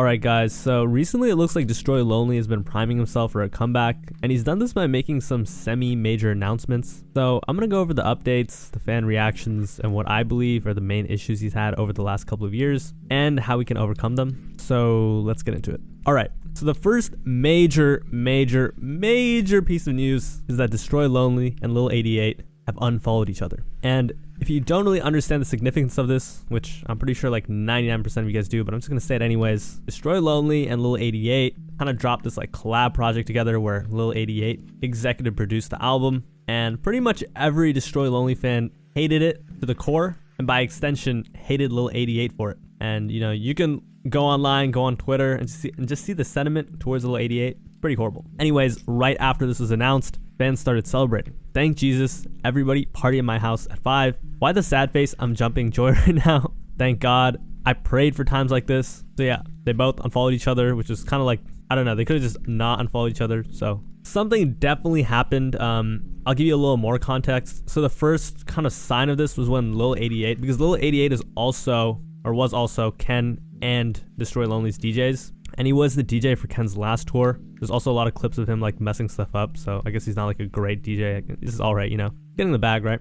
Alright guys, so recently it looks like DestroyLonely has been priming himself for a comeback, and he's done this by making some semi-major announcements. So I'm gonna go over the updates, the fan reactions, and what I believe are the main issues he's had over the last couple of years, and how we can overcome them. So let's get into it. Alright, so the first major piece of news is that DestroyLonely and Lil88 have unfollowed each other. And if you don't really understand the significance of this, which I'm pretty sure like 99% of you guys do, but I'm just gonna say it anyways, DestroyLonely and Lil88 kind of dropped this like collab project together where Lil88 executive produced the album, and pretty much every DestroyLonely fan hated it to the core, and by extension hated Lil88 for it. And you know, you can go online, go on Twitter, and just see the sentiment towards Lil88. Pretty horrible. Anyways, right after this was announced, fans started celebrating. Thank Jesus, everybody party at my house at 5. Why the sad face? I'm jumping joy right now. Thank God. I prayed for times like this. So yeah, they both unfollowed each other, which is kind of like, I don't know, they could have just not unfollowed each other. So something definitely happened. I'll give you a little more context. So the first kind of sign of this was when Lil88, because Lil88 is also, or was also, Ken and DestroyLonely's DJs. And he was the DJ for Ken's last tour. There's also a lot of clips of him like messing stuff up, so I guess he's not like a great DJ. This is alright, you know, getting the bag, right?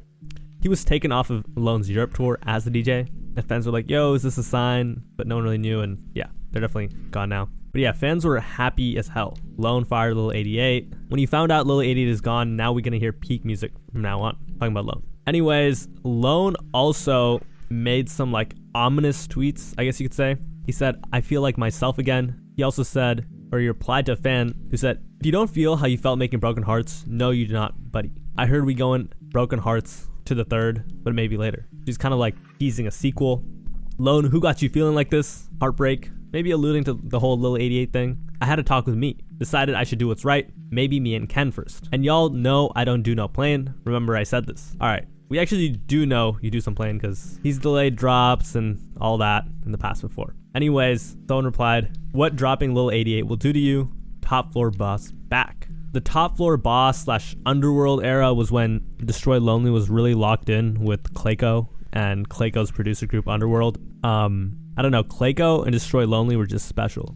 He was taken off of Lone's Europe tour as the DJ, and fans were like, yo, is this a sign? But no one really knew, and yeah, they're definitely gone now. But yeah, fans were happy as hell. Lone fired Lil88. When you found out Lil88 is gone, now we're gonna hear peak music from now on. Talking about Lone. Anyways, Lone also made some like ominous tweets, I guess you could say. He said, I feel like myself again. He also said, or he replied to a fan who said, if you don't feel how you felt making Broken Hearts, no you do not, buddy. I heard we going Broken Hearts to the 3rd, but maybe later. He's kind of like teasing a sequel. Lone, who got you feeling like this? Heartbreak. Maybe alluding to the whole Lil88 thing. I had a talk with me. Decided I should do what's right. Maybe me and Ken first. And y'all know I don't do no playing. Remember I said this. Alright. We actually do know you do some playing because he's delayed drops and all that in the past before. Anyways, someone replied, what dropping Lil88 will do to you? Top Floor Boss back. The Top Floor Boss / Underworld era was when DestroyLonely was really locked in with Clayco and Clayco's producer group Underworld. I don't know, Clayco and DestroyLonely were just special.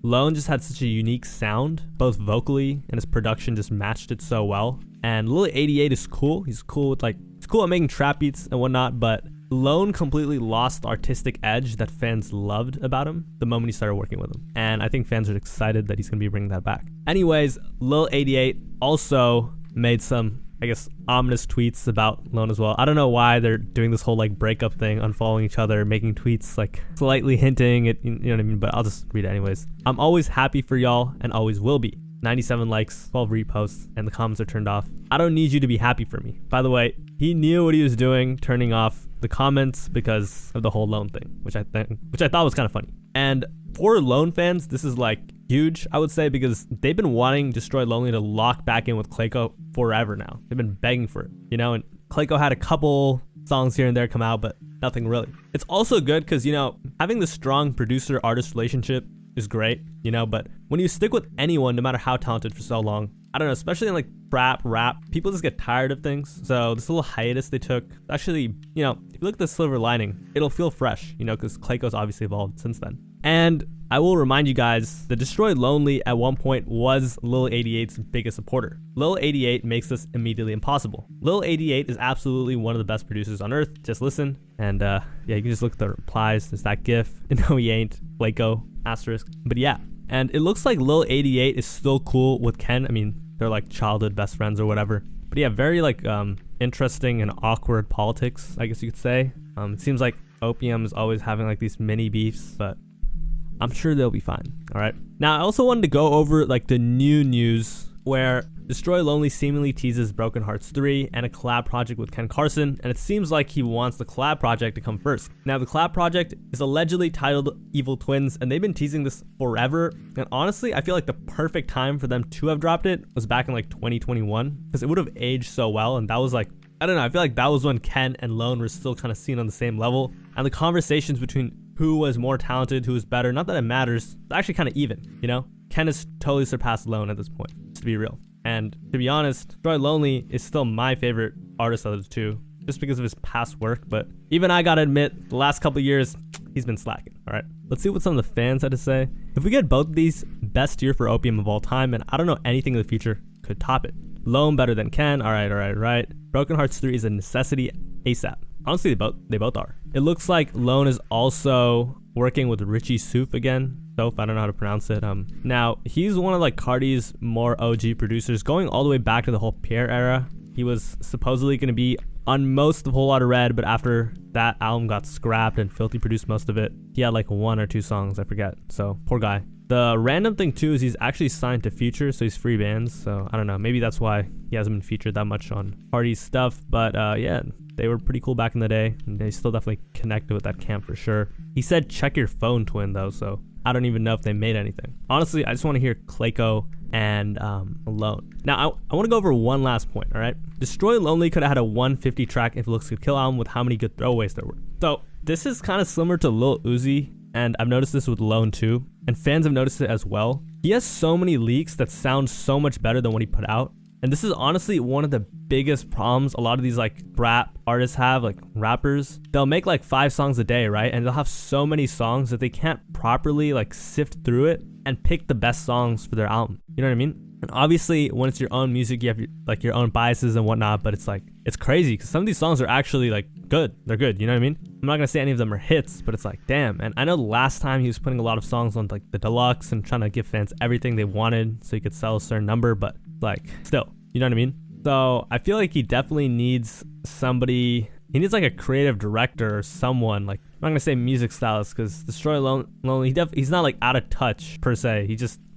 Lone just had such a unique sound, both vocally, and his production just matched it so well. And Lil88 is cool. He's cool with he's cool at making trap beats and whatnot, but Lone completely lost the artistic edge that fans loved about him the moment he started working with him. And I think fans are excited that he's going to be bringing that back. Anyways, Lil88 also made some, I guess, ominous tweets about Lone as well. I don't know why they're doing this whole like breakup thing, unfollowing each other, making tweets like slightly hinting at, you know what I mean? But I'll just read it anyways. I'm always happy for y'all and always will be. 97 likes, 12 reposts, and the comments are turned off. I don't need you to be happy for me. By the way, he knew what he was doing, turning off the comments because of the whole Lone thing, which I thought was kind of funny. And for Lone fans, this is like huge, I would say, because they've been wanting DestroyLonely to lock back in with Clayco forever now. They've been begging for it, you know, and Clayco had a couple songs here and there come out, but nothing really. It's also good because, you know, having the strong producer-artist relationship is great, you know, but when you stick with anyone, no matter how talented, for so long, I don't know, especially in like rap, people just get tired of things. So this little hiatus they took, actually, you know, if you look at the silver lining, it'll feel fresh, you know, because Clayco's obviously evolved since then. And I will remind you guys that DestroyLonely at one point was Lil88's biggest supporter. Lil88 makes this immediately impossible. Lil88 is absolutely one of the best producers on earth. Just listen. And yeah, you can just look at the replies. There's that gif. No, he ain't. Clayco, asterisk. But yeah. And it looks like Lil88 is still cool with Ken. I mean, they're like childhood best friends or whatever. But yeah, very like interesting and awkward politics, I guess you could say. It seems like Opium is always having like these mini beefs, but I'm sure they'll be fine. All right. Now, I also wanted to go over like the new news where DestroyLonely seemingly teases Broken Hearts 3 and a collab project with Ken Carson, and it seems like he wants the collab project to come first. Now, the collab project is allegedly titled Evil Twins, and they've been teasing this forever. And honestly, I feel like the perfect time for them to have dropped it was back in like 2021, because it would have aged so well, and that was like, I don't know, I feel like that was when Ken and Lone were still kind of seen on the same level, and the conversations between who was more talented, who was better, not that it matters, it's actually kind of even, you know? Ken has totally surpassed Lone at this point, just to be real. And to be honest, DestroyLonely is still my favorite artist of the two. just because of his past work, but even I gotta admit, the last couple years, he's been slacking. All right, let's see what some of the fans had to say. If we get both of these, best year for Opium of all time, and I don't know anything in the future could top it. Lone better than Ken. All right. Broken Hearts 3 is a necessity ASAP. Honestly, they both are. It looks like Lone is also working with Richie Soof again. Soph, I don't know how to pronounce it. Now he's one of like Cardi's more OG producers, going all the way back to the whole Pierre era. He was supposedly going to be on most of Whole Lotta Red, but after that album got scrapped and Filthy produced most of it, he had like 1 or 2 songs, I forget. So poor guy. The random thing too is he's actually signed to Future, so he's free bands. So I don't know, maybe that's why he hasn't been featured that much on Cardi's stuff. But yeah, they were pretty cool back in the day, and they still definitely connected with that camp for sure. He said check your phone, twin, though, so I don't even know if they made anything. Honestly, I just want to hear Clayco and Alone. Now, I want to go over one last point, all right? Destroy Lonely could have had a 150 track If Looks Could Kill album with how many good throwaways there were. So this is kind of similar to Lil Uzi, and I've noticed this with Lone too, and fans have noticed it as well. He has so many leaks that sound so much better than what he put out. And this is honestly one of the biggest problems a lot of these like rap artists have, like rappers. They'll make like 5 songs a day, right? And they'll have so many songs that they can't properly like sift through it and pick the best songs for their album. You know what I mean? And obviously when it's your own music, you have your own biases and whatnot, but it's like, it's crazy because some of these songs are actually like good. They're good. You know what I mean? I'm not going to say any of them are hits, but it's like, damn. And I know last time he was putting a lot of songs on like the deluxe and trying to give fans everything they wanted so he could sell a certain number, but like still, you know what I mean? So I feel like he definitely needs somebody. He needs like a creative director or someone. Like, I'm not gonna say music stylist because Destroy Lonely, he's not like out of touch per se.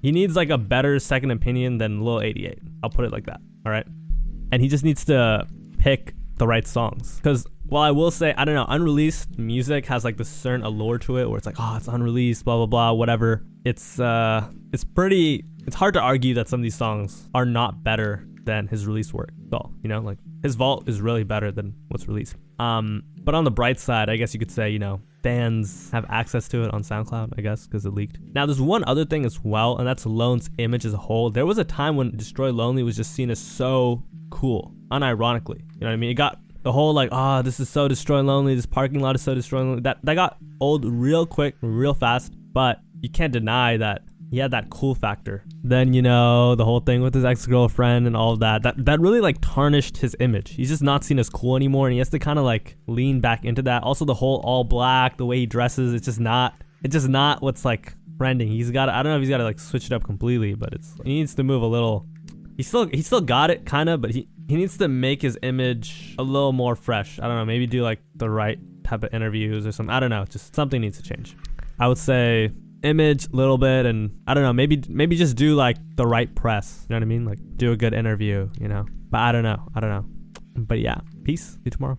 He needs like a better second opinion than Lil 88. I'll put it like that. All right, and he just needs to pick the right songs. Because while I will say, I don't know, unreleased music has like this certain allure to it where it's like, oh, it's unreleased, blah blah blah, whatever. It's hard to argue that some of these songs are not better than his released work. So, you know, like his vault is really better than what's released. But on the bright side, I guess you could say, you know, fans have access to it on SoundCloud, I guess, because it leaked. Now, there's one other thing as well, and that's Lone's image as a whole. There was a time when Destroy Lonely was just seen as so cool, unironically. You know what I mean? It got the whole like, oh, this is so Destroy Lonely, this parking lot is so Destroy Lonely. That got old real quick, real fast, but you can't deny that he had that cool factor. Then, you know, the whole thing with his ex-girlfriend and all of that really like tarnished his image. He's just not seen as cool anymore, and he has to kind of like lean back into that. Also, the whole all black, the way he dresses, it's just not what's like trending. I don't know if he's got to like switch it up completely, but he needs to move a little. He still got it kind of, but he needs to make his image a little more fresh. I don't know, maybe do like the right type of interviews or something. I don't know, just something needs to change. I would say image a little bit, and I don't know, maybe just do like the right press, you know what I mean, like do a good interview, you know, but I don't know, but yeah, peace, see you tomorrow.